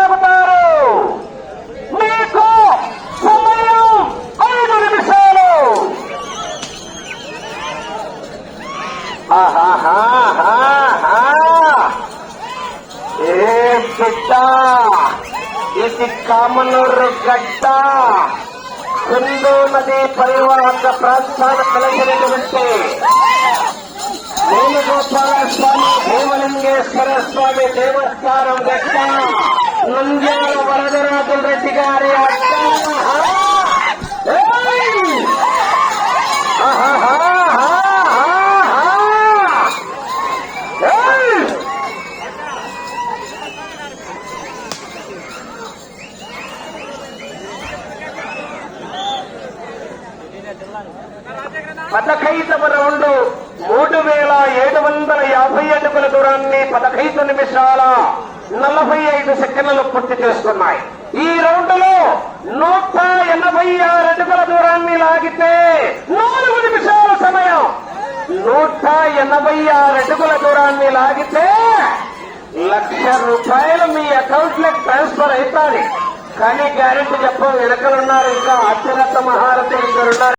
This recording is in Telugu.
చెబుతారు. మీకు సమయం 5 నిమిషాలు. ఏ బిడ్డ, ఇది కామనూరు గడ్డ. సింధు నది పరివాహక ప్రాంతాలు కలిగినటువంటి వేణుగోపాల స్వామి భీమలింగేశ్వర స్వామి దేవస్థానం గడ్డ నంద్యాల వరదరాజుల రెడ్డి గారి అడ్డ. పదకైదవ రౌండ్ 3750 అడుగుల దూరాన్ని 15 నిమిషాల 45 సెకండ్లు పూర్తి చేసుకున్నాయి. ఈ రౌండ్ లో 186 అడుగుల దూరాన్ని లాగితే 4 నిమిషాల సమయం. 186 అడుగుల దూరాన్ని లాగితే ₹1,00,000 మీ అకౌంట్ లోకి ట్రాన్స్ఫర్ అవుతాయి. కానీ గ్యారెంటీ చెప్పం, వెనకలున్నారు ఇంకా అత్యున్నత మహారథులు ఇద్దరున్నారు.